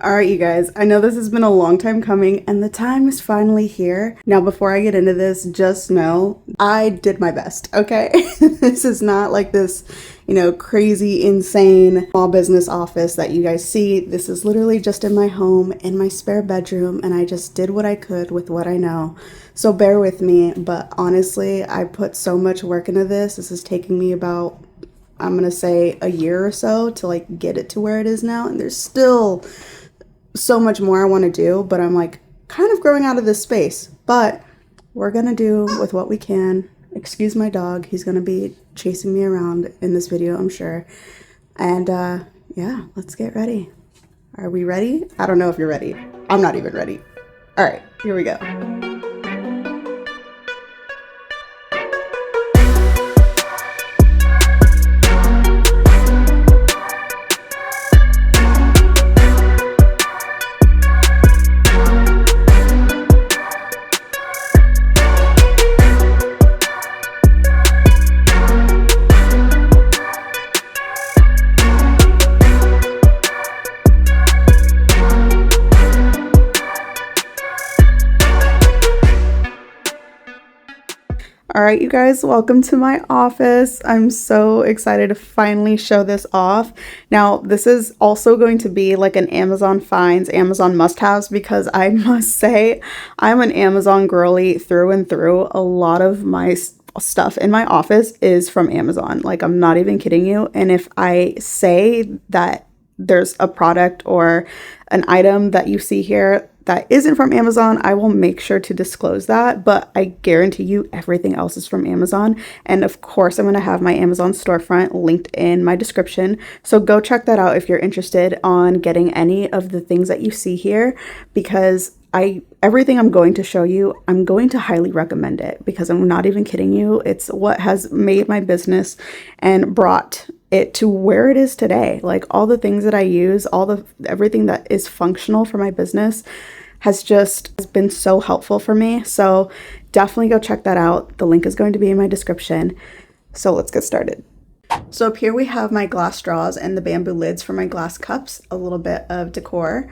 Alright, you guys, I know this has been a long time coming and the time is finally here. Now, before I get into this, just know I did my best, okay? This is not like this, crazy, insane small business office that you guys see. This is literally just in my home, in my spare bedroom, and I just did what I could with what I know. So bear with me, but honestly, I put so much work into this. This is taking me about, I'm gonna say, a year or so to like get it to where it is now, and there's still so much more I want to do, but I'm like kind of growing out of this space, but we're gonna do with what we can. Excuse my dog, he's gonna be chasing me around in this video, I'm sure. And yeah, let's get ready. Are we ready? I don't know if you're ready. I'm not even ready. All right, here we go. All right, you guys, welcome to my office. I'm so excited to finally show this off. Now, this is also going to be like an Amazon finds, Amazon must-haves, because I must say I'm an Amazon girly through and through. A lot of my stuff in my office is from Amazon. Like, I'm not even kidding you. And if I say that there's a product or an item that you see here that isn't from Amazon, I will make sure to disclose that, but I guarantee you everything else is from Amazon. And of course, I'm going to have my Amazon storefront linked in my description. So go check that out if you're interested on getting any of the things that you see here, because everything I'm going to show you, I'm going to highly recommend it, because I'm not even kidding you. It's what has made my business and brought it to where it is today. Like, all the things that I use, everything that is functional for my business has been so helpful for me. So definitely go check that out. The link is going to be in my description. So let's get started. So up here we have my glass straws and the bamboo lids for my glass cups, a little bit of decor.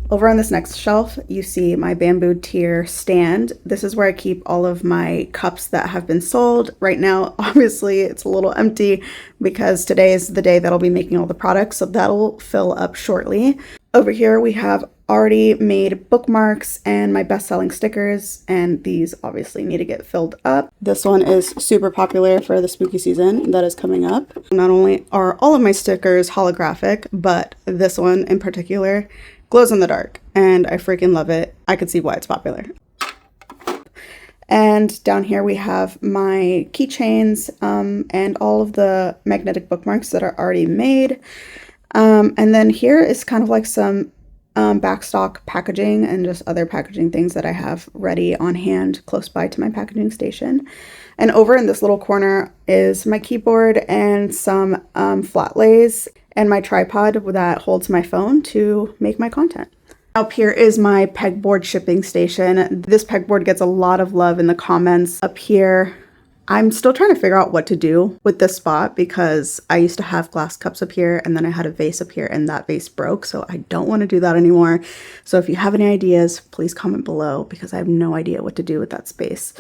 Over on this next shelf, you see my bamboo tier stand. This is where I keep all of my cups that have been sold. Right now, obviously, it's a little empty because today is the day that I'll be making all the products, so that'll fill up shortly. Over here, we have already made bookmarks and my best-selling stickers, and these obviously need to get filled up. This one is super popular for the spooky season that is coming up. Not only are all of my stickers holographic, but this one in particular glows in the dark, and I freaking love it. I can see why it's popular. And down here we have my keychains and all of the magnetic bookmarks that are already made. And then here is kind of like some backstock packaging and just other packaging things that I have ready on hand close by to my packaging station. And over in this little corner is my keyboard and some flat lays and my tripod that holds my phone to make my content. Up here is my Pegboard shipping station. This Pegboard gets a lot of love in the comments. Up here, I'm still trying to figure out what to do with this spot, because I used to have glass cups up here and then I had a vase up here and that vase broke. So I don't want to do that anymore. So if you have any ideas, please comment below, because I have no idea what to do with that space.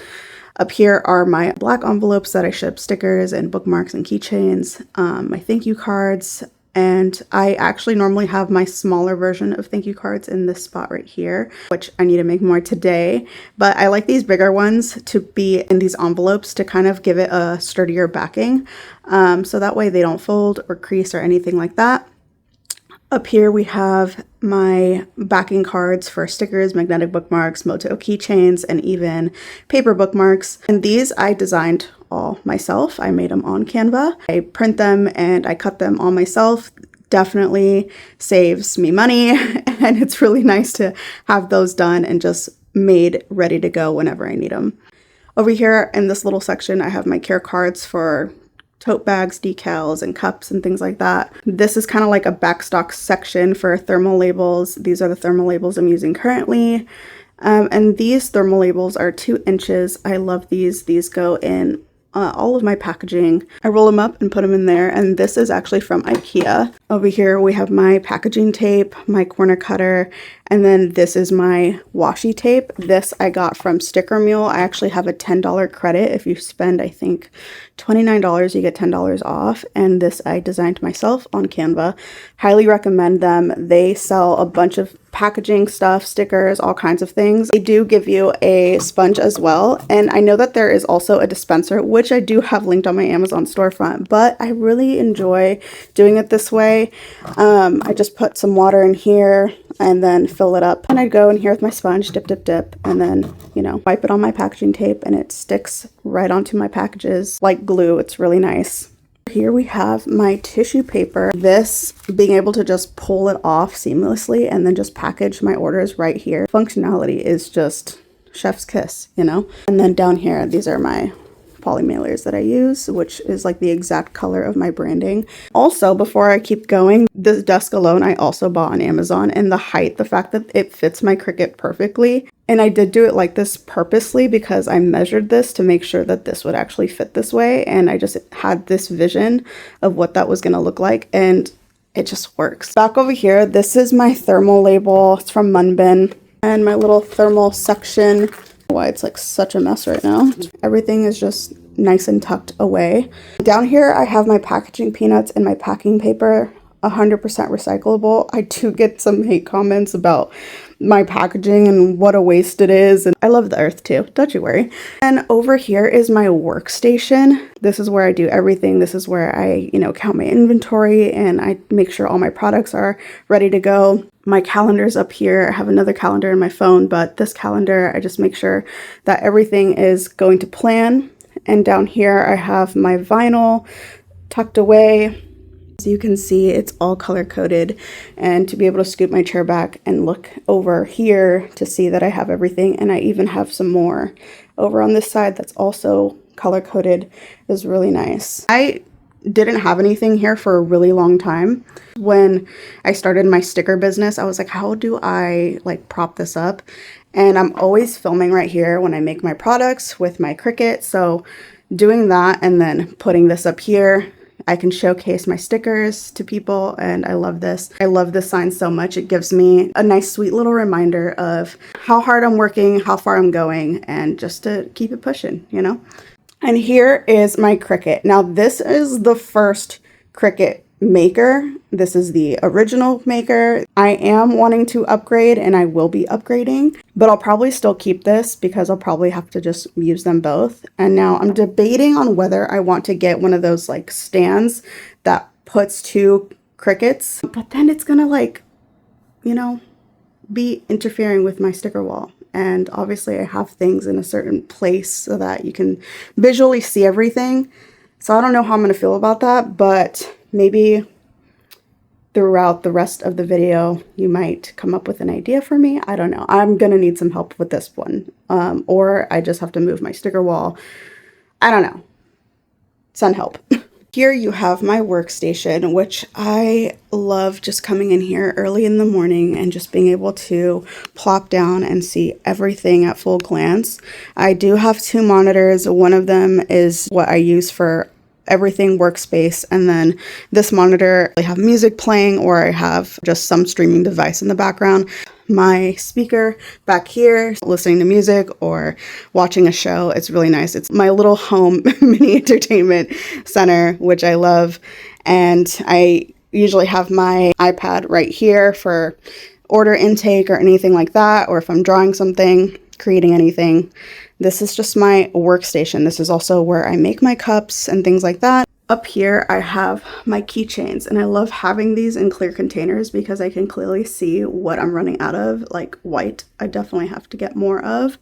Up here are my black envelopes that I ship stickers and bookmarks and keychains, my thank you cards. And I actually normally have my smaller version of thank you cards in this spot right here, which I need to make more today. But I like these bigger ones to be in these envelopes to kind of give it a sturdier backing. So that way they don't fold or crease or anything like that. Up here we have my backing cards for stickers, magnetic bookmarks, Moto keychains, and even paper bookmarks. And these I designed all myself. I made them on Canva. I print them and I cut them all myself. Definitely saves me money, and it's really nice to have those done and just made ready to go whenever I need them. Over here in this little section, I have my care cards for tote bags, decals, and cups and things like that. This is kind of like a backstock section for thermal labels. These are the thermal labels I'm using currently. And these thermal labels are 2 inches. I love these. These go in all of my packaging. I roll them up and put them in there, and this is actually from IKEA. Over here we have my packaging tape, my corner cutter, and then this is my washi tape. This I got from Sticker Mule. I actually have a $10 credit. If you spend, I think, $29, you get $10 off, and this I designed myself on Canva. Highly recommend them. They sell a bunch of packaging stuff, stickers, all kinds of things. They do give you a sponge as well, and I know that there is also a dispenser, which I do have linked on my Amazon storefront, but I really enjoy doing it this way. I just put some water in here and then fill it up, and I go in here with my sponge, dip, dip, dip, and then, you know, wipe it on my packaging tape, and it sticks right onto my packages like glue. It's really nice. Here we have my tissue paper. This, being able to just pull it off seamlessly and then just package my orders right here. Functionality is just chef's kiss, you know? And then down here, these are my poly mailers that I use, which is like the exact color of my branding. Also, before I keep going, this desk alone I also bought on Amazon, and the height, the fact that it fits my Cricut perfectly. And I did do it like this purposely because I measured this to make sure that this would actually fit this way, and I just had this vision of what that was going to look like, and it just works. Back over here, this is my thermal label. It's from Munbin, and my little thermal section. Why it's like such a mess right now. Everything is just nice and tucked away. Down here I have my packaging peanuts and my packing paper, 100% recyclable. I do get some hate comments about my packaging and what a waste it is, and I love the earth too, don't you worry. And over here is my workstation. This is where I do everything. This is where I, you know, count my inventory, and I make sure all my products are ready to go. My calendar's up here. I have another calendar in my phone, but this calendar, I just make sure that everything is going to plan. And down here I have my vinyl tucked away. As you can see, it's all color coded, and to be able to scoop my chair back and look over here to see that I have everything, and I even have some more over on this side that's also color coded, is really nice. I didn't have anything here for a really long time. When I started my sticker business, I was like, how do I like prop this up? And I'm always filming right here when I make my products with my Cricut. So doing that and then putting this up here, I can showcase my stickers to people, and I love this. I love this sign so much. It gives me a nice, sweet little reminder of how hard I'm working, how far I'm going, and just to keep it pushing, you know? And here is my Cricut. Now, this is the first Cricut maker. This is the original maker. I am wanting to upgrade, and I will be upgrading, but I'll probably still keep this because I'll probably have to just use them both. And now I'm debating on whether I want to get one of those like stands that puts 2 Cricuts, but then it's gonna like, you know, be interfering with my sticker wall. And obviously I have things in a certain place so that you can visually see everything. So I don't know how I'm going to feel about that, but maybe throughout the rest of the video, you might come up with an idea for me. I don't know. I'm going to need some help with this one. Or I just have to move my sticker wall. I don't know. Send help. Here you have my workstation, which I love just coming in here early in the morning and just being able to plop down and see everything at full glance. I do have 2 monitors. One of them is what I use for everything workspace, and then this monitor, I have music playing or I have just some streaming device in the background. My speaker back here, listening to music or watching a show. It's really nice. It's my little home mini entertainment center, which I love. And I usually have my iPad right here for order intake or anything like that, or if I'm drawing something, creating anything. This is just my workstation. This is also where I make my cups and things like that. Up here, I have my keychains, and I love having these in clear containers because I can clearly see what I'm running out of, like white. I definitely have to get more of.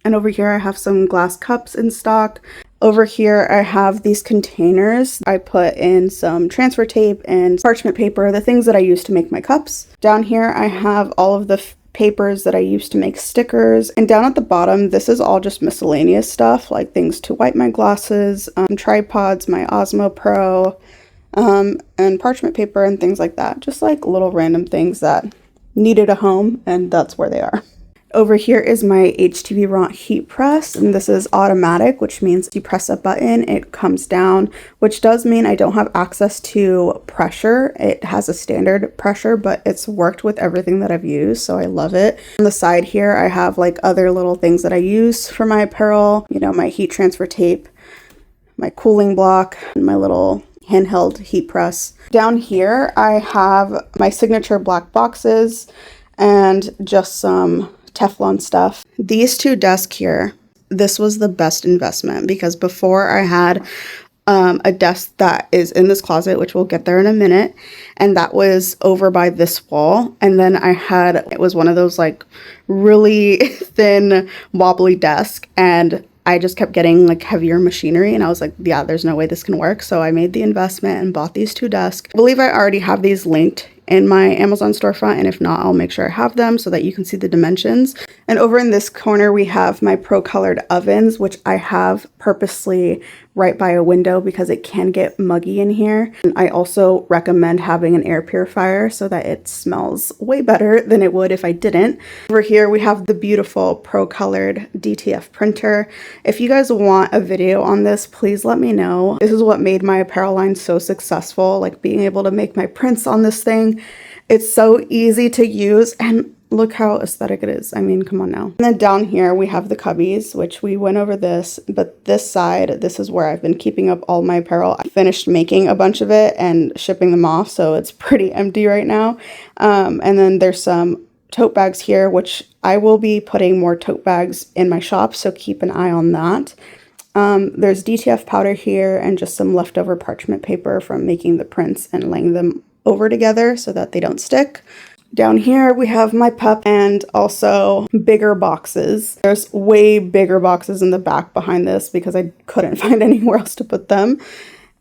And over here, I have some glass cups in stock. Over here, I have these containers. I put in some transfer tape and parchment paper, the things that I use to make my cups. Down here, I have all of the papers that I used to make stickers. And down at the bottom, this is all just miscellaneous stuff, like things to wipe my glasses, tripods, my Osmo Pro, and parchment paper and things like that. Just like little random things that needed a home, and that's where they are. Over here is my HTV Ront heat press, and this is automatic, which means you press a button, it comes down, which does mean I don't have access to pressure. It has a standard pressure, but it's worked with everything that I've used, so I love it. On the side here, I have like other little things that I use for my apparel, you know, my heat transfer tape, my cooling block, and my little handheld heat press. Down here, I have my signature black boxes and just some Teflon stuff. These two desks here, this was the best investment because before I had a desk that is in this closet, which we'll get there in a minute, and that was over by this wall. And then it was one of those like really thin wobbly desk, and I just kept getting like heavier machinery, and I was like, yeah, there's no way this can work. So I made the investment and bought these two desks. I believe I already have these linked in my Amazon storefront, and if not, I'll make sure I have them so that you can see the dimensions. And over in this corner, we have my Pro Colored ovens, which I have purposely right by a window because it can get muggy in here. And I also recommend having an air purifier so that it smells way better than it would if I didn't. Over here, we have the beautiful Pro Colored DTF printer. If you guys want a video on this, please let me know. This is what made my apparel line so successful, like being able to make my prints on this thing. It's so easy to use, and look how aesthetic it is. I mean, come on now. And then down here we have the cubbies, which we went over this, but this side, this is where I've been keeping up all my apparel. I finished making a bunch of it and shipping them off, so it's pretty empty right now. And then there's some tote bags here, which I will be putting more tote bags in my shop, so keep an eye on that. There's DTF powder here and just some leftover parchment paper from making the prints and laying them over together so that they don't stick. Down here we have my pup and also bigger boxes. There's way bigger boxes in the back behind this because I couldn't find anywhere else to put them.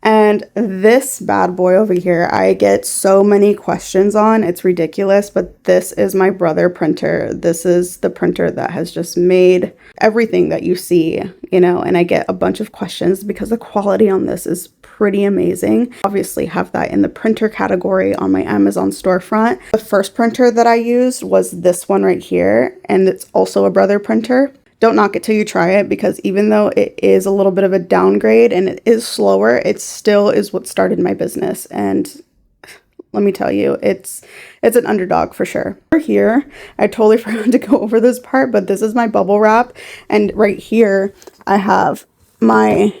And this bad boy over here, I get so many questions on. It's ridiculous, but this is my brother printer. This is the printer that has just made everything that you see, you know, and I get a bunch of questions because the quality on this is pretty amazing. Obviously have that in the printer category on my Amazon storefront. The first printer that I used was this one right here, and it's also a brother printer. Don't knock it till you try it, because even though it is a little bit of a downgrade and it is slower, it still is what started my business. And let me tell you, it's an underdog for sure. Over here, I totally forgot to go over this part, but this is my bubble wrap. And right here, I have my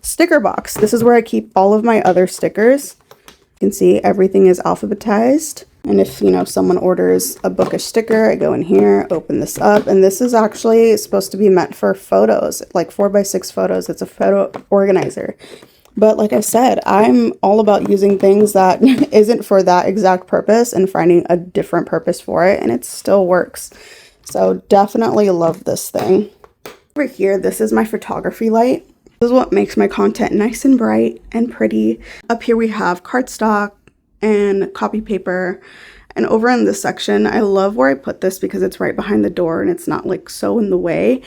sticker box. This is where I keep all of my other stickers. You can see everything is alphabetized. And if, you know, someone orders a bookish sticker, I go in here, open this up, and this is actually supposed to be meant for photos, like 4x6 photos. It's a photo organizer. But like I said, I'm all about using things that isn't for that exact purpose and finding a different purpose for it, and it still works. So definitely love this thing. Over here, this is my photography light. This is what makes my content nice and bright and pretty. Up here we have cardstock and copy paper. And over in this section, I love where I put this because it's right behind the door and it's not like so in the way.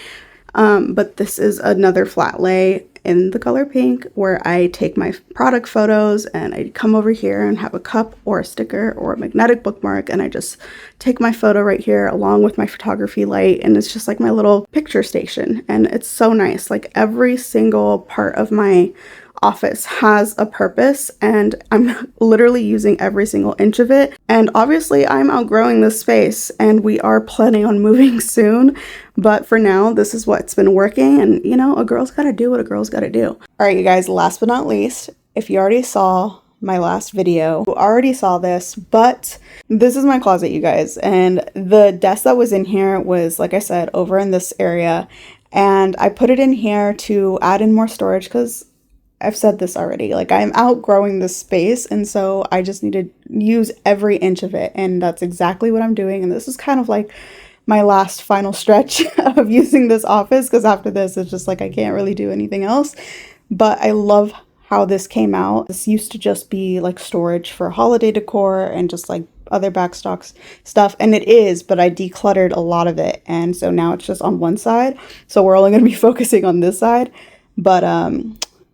But this is another flat lay in the color pink where I take my product photos and I come over here and have a cup or a sticker or a magnetic bookmark, and I just take my photo right here along with my photography light, and it's just like my little picture station. And it's so nice. Like every single part of my office has a purpose, and I'm literally using every single inch of it. And obviously I'm outgrowing this space and we are planning on moving soon, but for now this is what's been working, and you know, a girl's gotta do what a girl's gotta do. All right, you guys, last but not least, if you already saw my last video, you already saw this, but this is my closet, you guys. And the desk that was in here was, like I said, over in this area, and I put it in here to add in more storage because I've said this already, like I'm outgrowing this space, and so I just need to use every inch of it, and that's exactly what I'm doing. And this is kind of like my last final stretch of using this office, because after this it's just like I can't really do anything else. But I love how this came out. This used to just be like storage for holiday decor and just like other backstock stuff, and it is, but I decluttered a lot of it, and so now it's just on one side, so we're only going to be focusing on this side. But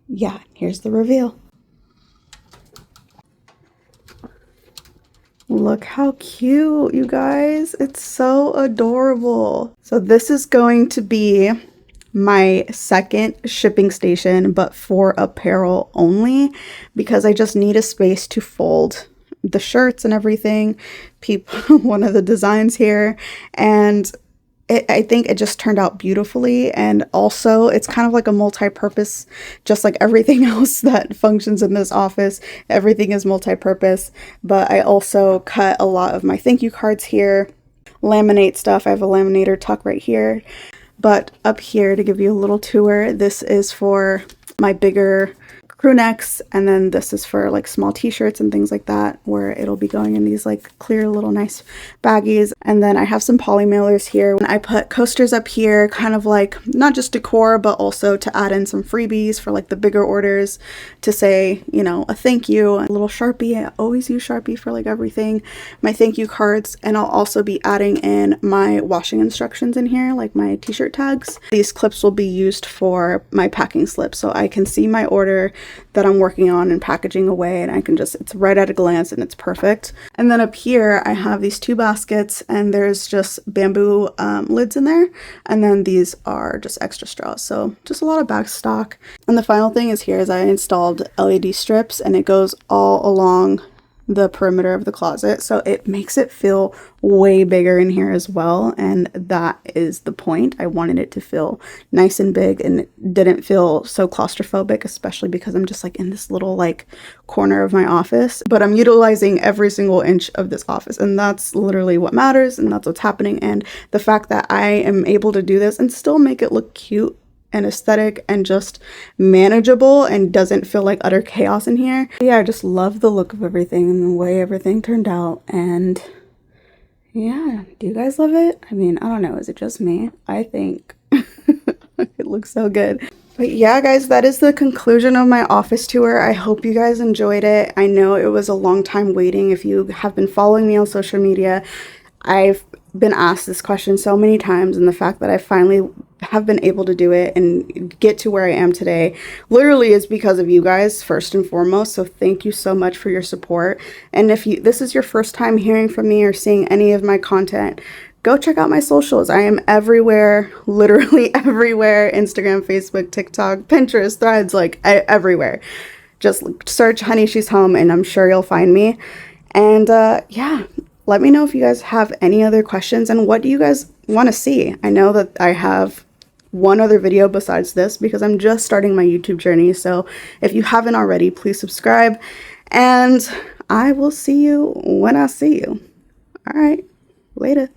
yeah, here's the reveal. Look how cute, you guys. It's so adorable. So this is going to be my second shipping station, but for apparel only, because I just need a space to fold the shirts and everything. One of the designs here, and I think it just turned out beautifully, and also it's kind of like a multi-purpose, just like everything else that functions in this office. Everything is multi-purpose, but I also cut a lot of my thank you cards here, laminate stuff. I have a laminator tuck right here, but up here to give you a little tour, this is for my bigger crew necks, and then this is for like small t-shirts and things like that, where it'll be going in these like clear little nice baggies. And then I have some poly mailers here, and I put coasters up here, kind of like not just decor, but also to add in some freebies for like the bigger orders, to say, you know, a thank you. A little Sharpie, I always use Sharpie for like everything, my thank you cards. And I'll also be adding in my washing instructions in here, like my t-shirt tags. These clips will be used for my packing slips, so I can see my order that I'm working on and packaging away, and I can just, it's right at a glance and it's perfect. And then up here I have these two baskets, and there's just bamboo lids in there, and then these are just extra straws, so just a lot of back stock. And the final thing is here is I installed LED strips, and it goes all along the perimeter of the closet, so it makes it feel way bigger in here as well, and that is the point. I wanted it to feel nice and big, and it didn't feel so claustrophobic, especially because I'm just like in this little like corner of my office, but I'm utilizing every single inch of this office, and that's literally what matters, and that's what's happening. And the fact that I am able to do this and still make it look cute and aesthetic and just manageable and doesn't feel like utter chaos in here. Yeah, I just love the look of everything and the way everything turned out. And yeah, do you guys love it? I mean, I don't know, is it just me? I think it looks so good. But yeah, guys, that is the conclusion of my office tour. I hope you guys enjoyed it. I know it was a long time waiting. If you have been following me on social media, I've been asked this question so many times, and the fact that I finally have been able to do it and get to where I am today literally is because of you guys, first and foremost. So thank you so much for your support. And if this is your first time hearing from me or seeing any of my content, go check out my socials. I am everywhere, literally everywhere. Instagram, Facebook, TikTok, Pinterest, Threads, like everywhere. Just search Honey She's Home and I'm sure you'll find me. And yeah, let me know if you guys have any other questions, and what do you guys want to see? I know that I have one other video besides this because I'm just starting my YouTube journey. So if you haven't already, please subscribe, and I will see you when I see you. All right, later.